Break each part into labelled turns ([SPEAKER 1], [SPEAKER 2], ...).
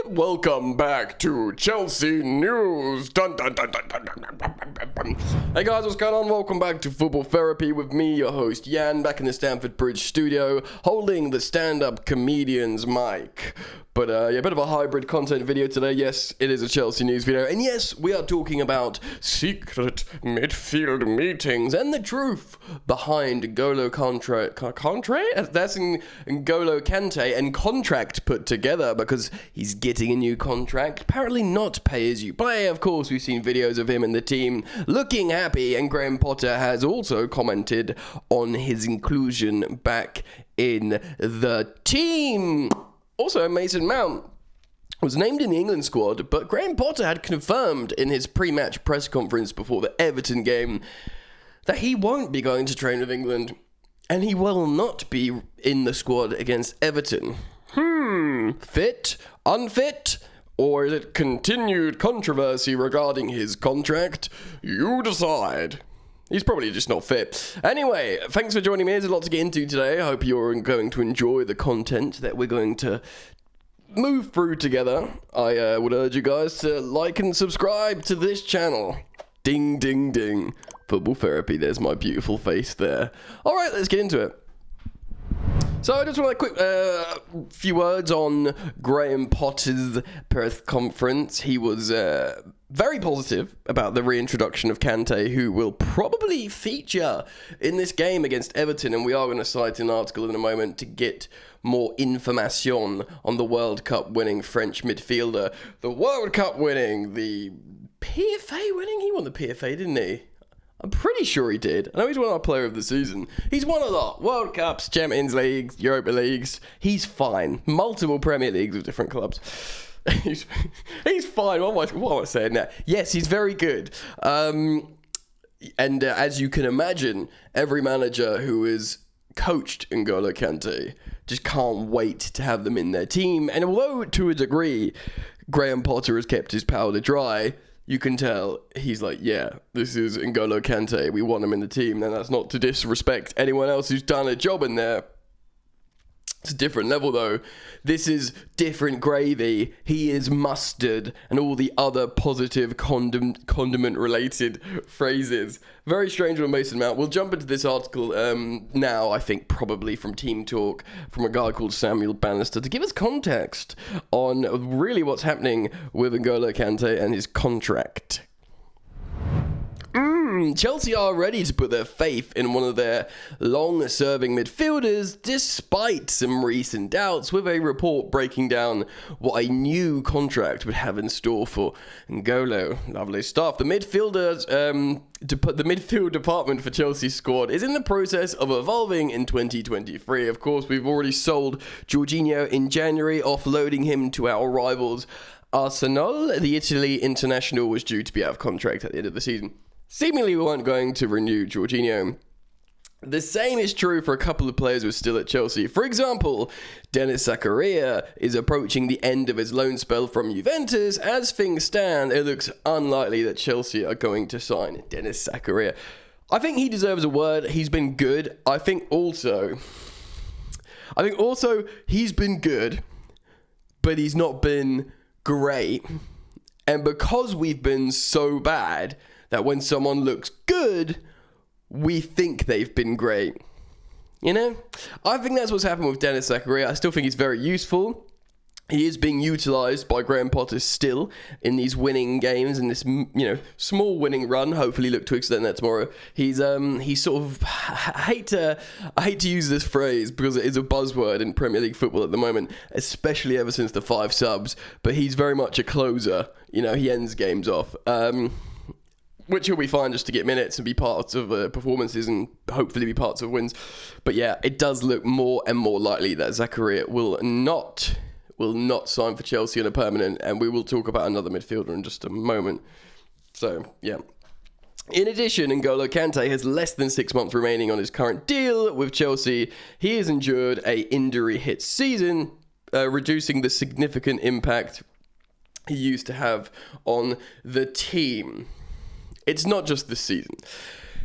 [SPEAKER 1] Welcome back to Chelsea News. Dun, dun, dun, dun, dun, dun, dun, dun, dun. Hey guys, what's going on? Welcome back to Football Therapy with me, your host Jan, back in the Stamford Bridge studio, holding the stand-up comedian's mic. But a bit of a hybrid content video today. Yes, it is a Chelsea news video. And yes, we are talking about secret midfield meetings and the truth behind N'Golo Contract. That's N'Golo Kante and contract put together because he's getting a new contract. Apparently not pay as you play. Of course, we've seen videos of him and the team looking happy. And Graham Potter has also commented on his inclusion back in the team. Also, Mason Mount was named in the England squad, but Graham Potter had confirmed in his pre-match press conference before the Everton game that he won't be going to train with England, and he will not be in the squad against Everton. Fit? Unfit? Or is it continued controversy regarding his contract? You decide. He's probably just not fit. Anyway, thanks for joining me. There's a lot to get into today. I hope you're going to enjoy the content that we're going to move through together. I would urge you guys to like and subscribe to this channel. Ding, ding, ding. Football Therapy. There's my beautiful face there. All right, let's get into it. So I just want a quick few words on Graham Potter's press conference. He was very positive about the reintroduction of Kante, who will probably feature in this game against Everton, and we are going to cite an article in a moment to get more information on the World Cup winning French midfielder. The World Cup winning, the PFA winning? He won the PFA, didn't he? I'm pretty sure he did. I know he's won our player of the season. He's won a lot. World Cups, Champions Leagues, Europa Leagues. He's fine. Multiple Premier Leagues with different clubs. He's fine. What am I saying now? Yes, he's very good. And as you can imagine, every manager who is coached N'Golo Kante just can't wait to have them in their team. And although to a degree, Graham Potter has kept his powder dry, you can tell he's like, yeah, this is N'Golo Kante. We want him in the team. And that's not to disrespect anyone else who's done a job in there. It's a different level, though. This is different gravy. He is mustard and all the other positive condiment-related phrases. Very strange on Mason Mount. We'll jump into this article now, I think, probably from Team Talk, from a guy called Samuel Bannister, to give us context on really what's happening with N'Golo Kante and his contract. Chelsea are ready to put their faith in one of their long-serving midfielders, despite some recent doubts, with a report breaking down what a new contract would have in store for N'Golo. Lovely stuff. The midfield department for Chelsea's squad is in the process of evolving in 2023. Of course, we've already sold Jorginho in January, offloading him to our rivals Arsenal. The Italy international was due to be out of contract at the end of the season. Seemingly we weren't going to renew Jorginho. The same is true for a couple of players who are still at Chelsea. For example, Denis Zakaria is approaching the end of his loan spell from Juventus. As things stand, it looks unlikely that Chelsea are going to sign Denis Zakaria. I think he deserves a word. He's been good. I think also he's been good, but he's not been great. And because we've been so bad, that when someone looks good, we think they've been great. You know? I think that's what's happened with Denis Zakaria. I still think he's very useful. He is being utilised by Graham Potter still in these winning games, in this, small winning run. Hopefully look to extend that tomorrow. He's sort of, I hate to use this phrase because it is a buzzword in Premier League football at the moment, especially ever since the 5 subs, but he's very much a closer. You know, he ends games off. Which he'll be fine just to get minutes and be parts of performances and hopefully be parts of wins. But yeah, it does look more and more likely that Zakaria will not sign for Chelsea on a permanent, and we will talk about another midfielder in just a moment. So, yeah. In addition, N'Golo Kante has less than 6 months remaining on his current deal with Chelsea. He has endured a injury-hit season, reducing the significant impact he used to have on the team. It's not just this season.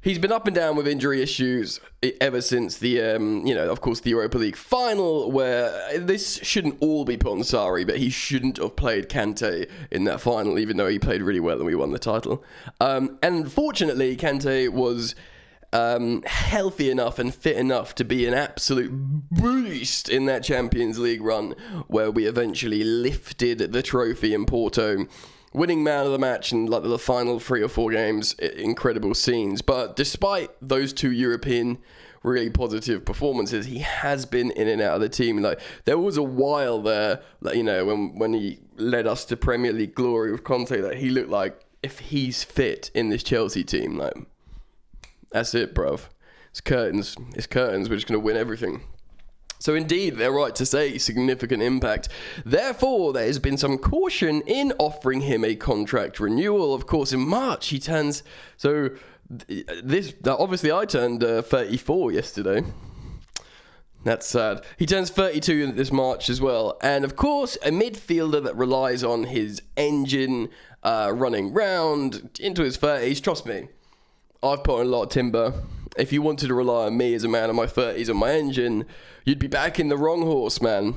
[SPEAKER 1] He's been up and down with injury issues ever since the, of course, the Europa League final, where this shouldn't all be put on Sarri, but he shouldn't have played Kante in that final, even though he played really well and we won the title. And fortunately, Kante was healthy enough and fit enough to be an absolute beast in that Champions League run, where we eventually lifted the trophy in Porto, winning man of the match in like the final 3 or 4 games. Incredible scenes. But despite those 2 European really positive performances, he has been in and out of the team. Like, there was a while there, like, when he led us to Premier League glory with Conte, that he looked like, if he's fit in this Chelsea team, like, that's it, bruv. It's curtains. It's curtains. We're just going to win everything. So indeed, they're right to say significant impact. Therefore, there has been some caution in offering him a contract renewal. Of course, in March, he turns... So, obviously, I turned 34 yesterday. That's sad. He turns 32 this March as well. And of course, a midfielder that relies on his engine running round into his 30s. Trust me, I've put on a lot of timber. If you wanted to rely on me as a man in my 30s on my engine, you'd be backing the wrong horse, man.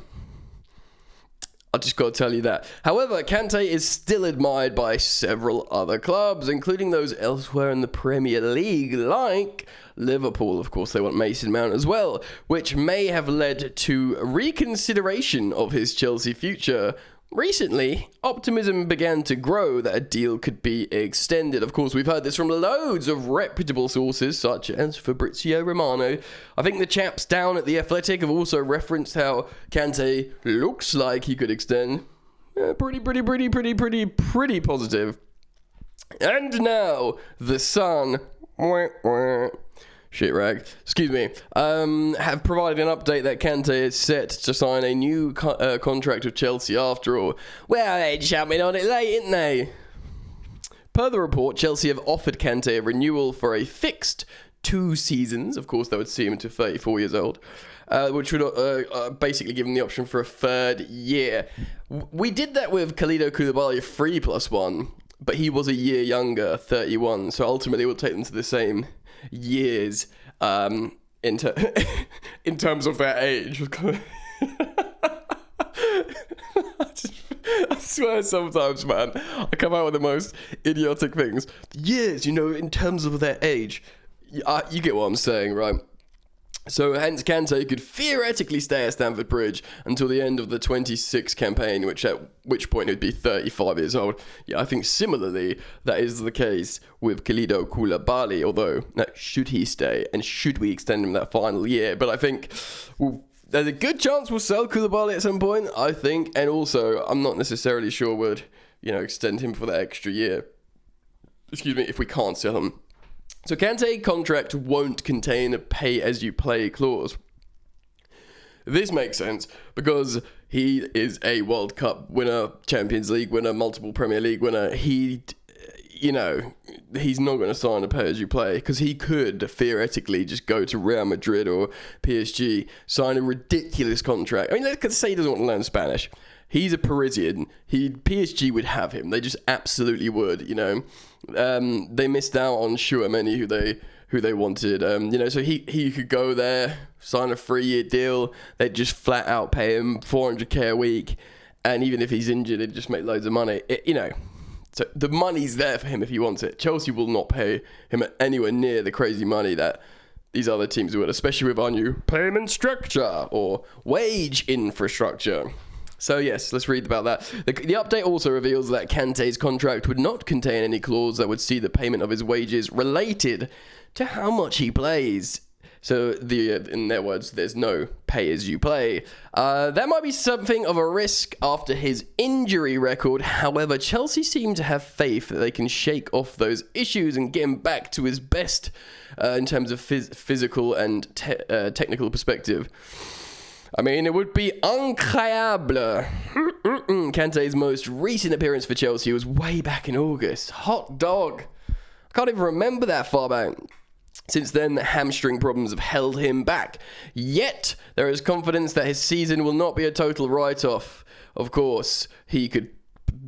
[SPEAKER 1] I just got to tell you that. However, Kante is still admired by several other clubs, including those elsewhere in the Premier League, like Liverpool. Of course, they want Mason Mount as well, which may have led to reconsideration of his Chelsea future. Recently, optimism began to grow that a deal could be extended. Of course, we've heard this from loads of reputable sources, such as Fabrizio Romano. I think the chaps down at The Athletic have also referenced how Kante looks like he could extend. Pretty positive. And now, the Sun... Shit rag. Excuse me. Have provided an update that Kante is set to sign a new contract with Chelsea after all. Well, they jumping on it late, ain't they? Per the report, Chelsea have offered Kante a renewal for a fixed 2 seasons. Of course, that would see him to 34 years old, which would basically give him the option for a 3rd year. We did that with Kalidou Koulibaly 3+1, but he was a year younger, 31, so ultimately we'll take them to the same years in terms of their age. I swear sometimes, man, I come out with the most idiotic things. Years, in terms of their age. You get what I'm saying, right? So hence Kante could theoretically stay at Stamford Bridge until the end of the 26 campaign, at which point he'd be 35 years old. Yeah, I think similarly that is the case with Kalidou Koulibaly, although should he stay and should we extend him that final year? But I think there's a good chance we'll sell Koulibaly at some point, I think, and also I'm not necessarily sure we'd extend him for that extra year. Excuse me, if we can't sell him. So Kante contract won't contain a pay-as-you-play clause. This makes sense because he is a World Cup winner, Champions League winner, multiple Premier League winner. He's not going to sign a pay-as-you-play because he could theoretically just go to Real Madrid or PSG, sign a ridiculous contract. I mean, let's say he doesn't want to learn Spanish. He's a Parisian. PSG would have him. They just absolutely would, They missed out on Chouameni, who they wanted. So he could go there, sign a 3-year deal. They'd just flat out pay him $400k a week. And even if he's injured, they'd just make loads of money. So the money's there for him if he wants it. Chelsea will not pay him anywhere near the crazy money that these other teams would, especially with our new payment structure or wage infrastructure. So yes, let's read about that. The update also reveals that Kante's contract would not contain any clause that would see the payment of his wages related to how much he plays. So in their words, there's no pay as you play. That might be something of a risk after his injury record. However, Chelsea seem to have faith that they can shake off those issues and get him back to his best in terms of physical and technical perspective. I mean, it would be incroyable. Kante's most recent appearance for Chelsea was way back in August. Hot dog. I can't even remember that far back. Since then, the hamstring problems have held him back. Yet, there is confidence that his season will not be a total write-off. Of course, he could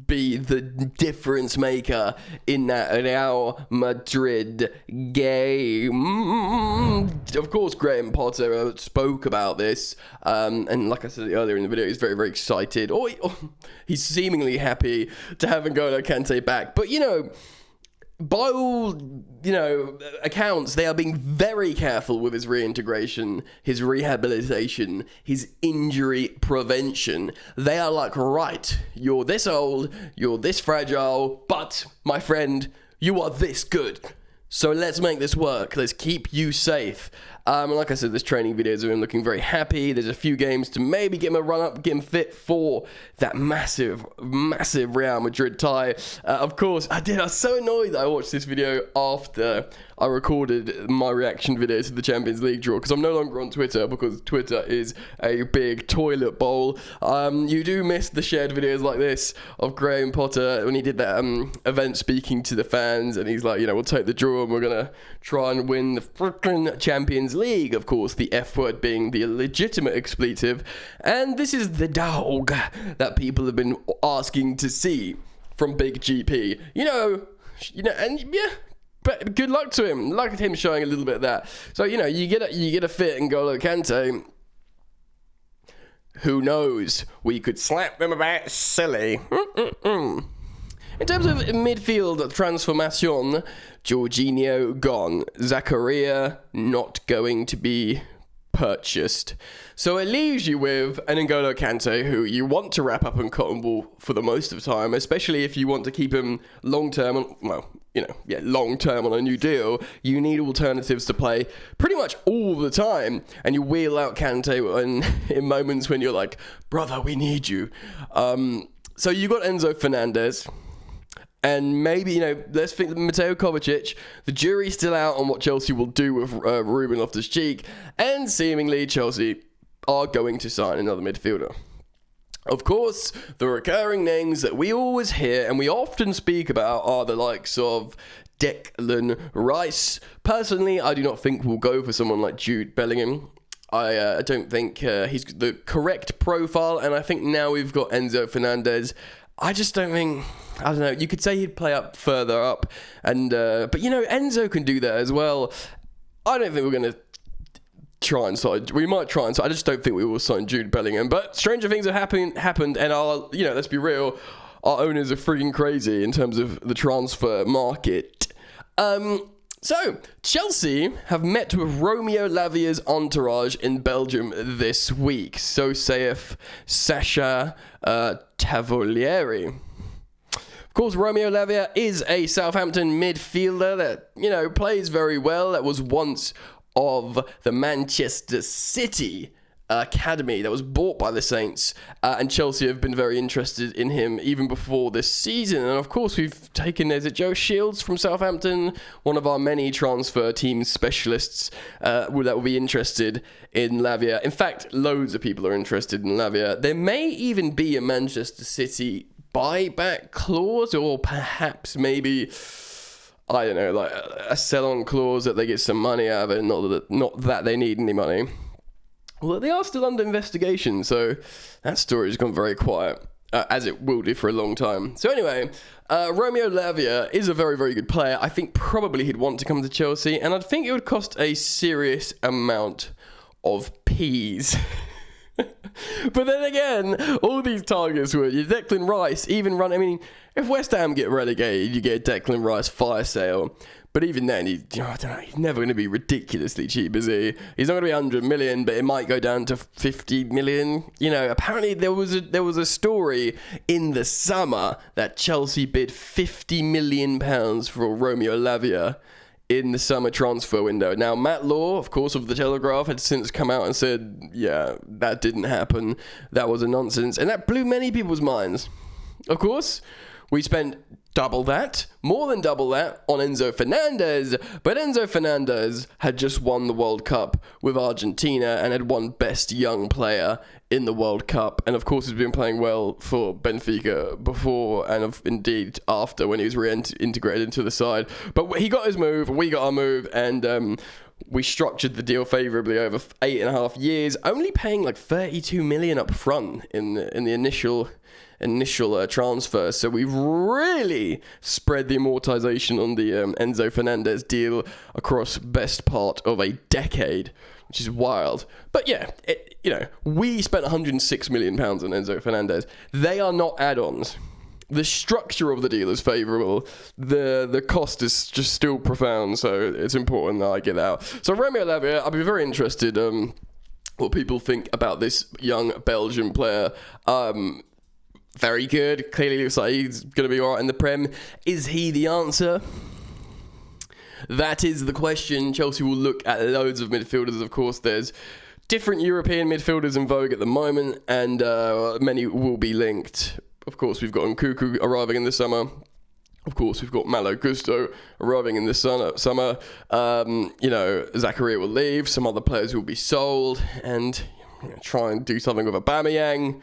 [SPEAKER 1] be the difference maker in that Real Madrid game. Of course, Graham Potter spoke about this, and like I said earlier in the video, he's very, very excited. He's seemingly happy to have N'Golo Kante back. But, by all, accounts, they are being very careful with his reintegration, his rehabilitation, his injury prevention. They are like, right, you're this old, you're this fragile, but, my friend, you are this good. So let's make this work. Let's keep you safe. Like I said, there's training videos of him looking very happy. There's a few games to maybe get him a run-up, get him fit for that massive, massive Real Madrid tie. Of course, I was so annoyed that I watched this video after I recorded my reaction video to the Champions League draw, because I'm no longer on Twitter, because Twitter is a big toilet bowl. You do miss the shared videos like this of Graham Potter when he did that event speaking to the fans, and he's like, we'll take the draw and we're going to try and win the freaking Champions League. Of course, the F word being the legitimate expletive. And this is the dog that people have been asking to see from Big GP. And yeah, but good luck to him. Look at him showing a little bit of that. So, you get a fit N'Golo Kante. Who knows? We could slap them about silly. In terms of midfield transformation, Jorginho gone. Zakaria not going to be purchased. So it leaves you with an N'Golo Kante who you want to wrap up in cotton wool for the most of the time, especially if you want to keep him long-term, long-term on a new deal. You need alternatives to play pretty much all the time, and you wheel out Kante in moments when you're like, brother, we need you. So you got Enzo Fernandez. And maybe, let's think Mateo Kovacic. The jury's still out on what Chelsea will do with Ruben Loftus-Cheek. And seemingly Chelsea are going to sign another midfielder. Of course, the recurring names that we always hear and we often speak about are the likes of Declan Rice. Personally, I do not think we'll go for someone like Jude Bellingham. I don't think he's the correct profile. And I think now we've got Enzo Fernandez. I just don't think, I don't know, you could say he'd play up further up, and but Enzo can do that as well. I don't think we're going to try and sign, we might try and sign, I just don't think we will sign Jude Bellingham, but stranger things have happened, and let's be real, our owners are freaking crazy in terms of the transfer market. So, Chelsea have met with Romeo Lavia's entourage in Belgium this week. So saith Sacha Tavolieri. Of course, Romeo Lavia is a Southampton midfielder that, plays very well. That was once of the Manchester City academy that was bought by the Saints, and Chelsea have been very interested in him even before this season. And of course, we've taken, is it Joe Shields from Southampton, one of our many transfer team specialists that will be interested in Lavia. In fact, loads of people are interested in Lavia. There may even be a Manchester City buyback clause, or perhaps maybe, I don't know, like a sell-on clause that they get some money out of it, not that they need any money. Well, they are still under investigation, so that story has gone very quiet, as it will do for a long time. So anyway, Romeo Lavia is a very, very good player. I think probably he'd want to come to Chelsea, and I'd think it would cost a serious amount of peas. But then again, all these targets were Declan Rice, if West Ham get relegated, you get Declan Rice fire sale. But even then, he's never going to be ridiculously cheap, is he? He's not going to be 100 million, but it might go down to 50 million. Apparently there was a story in the summer that Chelsea bid £50 million for Romeo Lavia in the summer transfer window. Now, Matt Law, of course, of The Telegraph, had since come out and said, yeah, that didn't happen. That was a nonsense. And that blew many people's minds. Of course, we spent more than double that on Enzo Fernandez, but Enzo Fernandez had just won the World Cup with Argentina and had won Best Young Player in the World Cup, and of course has been playing well for Benfica before and indeed after when he was reintegrated into the side. But he got his move, we got our move, and We structured the deal favourably over 8.5 years, only paying like 32 million up front in the initial transfer. So we've really spread the amortization on the Enzo Fernandez deal across best part of a decade, which is wild. But yeah, we spent 106 million pounds on Enzo Fernandez. They are not add-ons. The structure of the deal is favourable. The cost is just still profound, so it's important that I get out. So Romeo Lavia, I'll be very interested what people think about this young Belgian player. Very good. Clearly looks like he's going to be alright in the Prem. Is he the answer? That is the question. Chelsea will look at loads of midfielders. Of course, there's different European midfielders in vogue at the moment, and many will be linked. Of course, we've got Nkuku arriving in the summer. Of course, we've got Malo Gusto arriving in the summer. Zakaria will leave. Some other players will be sold, and try and do something with Aubameyang.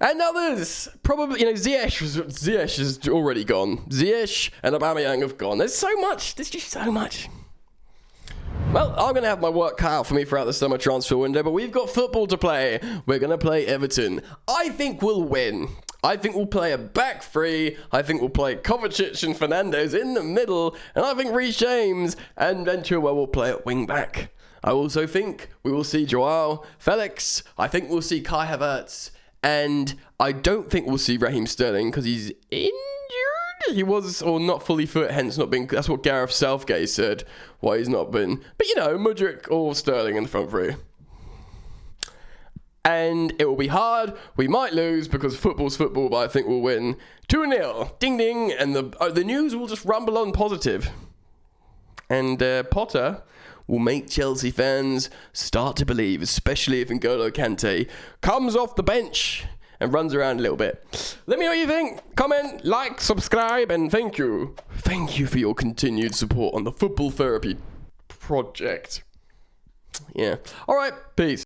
[SPEAKER 1] And others, probably, Ziyech is already gone. Ziyech and Aubameyang have gone. There's so much. There's just so much. Well, I'm going to have my work cut out for me throughout the summer transfer window, but we've got football to play. We're going to play Everton. I think we'll win. I think we'll play a back three. I think we'll play Kovacic and Fernandes in the middle. And I think Reece James and Ventura will play at wing back. I also think we will see Joao Felix. I think we'll see Kai Havertz. And I don't think we'll see Raheem Sterling because he's injured. He was, or not fully fit, hence not being. That's what Gareth Southgate said, why he's not been. But Mudryk or Sterling in the front three. And it will be hard. We might lose because football's football, but I think we'll win 2-0. Ding ding. And the news will just rumble on positive. And Potter will make Chelsea fans start to believe, especially if N'Golo Kante comes off the bench and runs around a little bit. Let me know what you think. Comment, like, subscribe, and thank you. Thank you for your continued support on the Football Therapy project. Yeah. All right. Peace.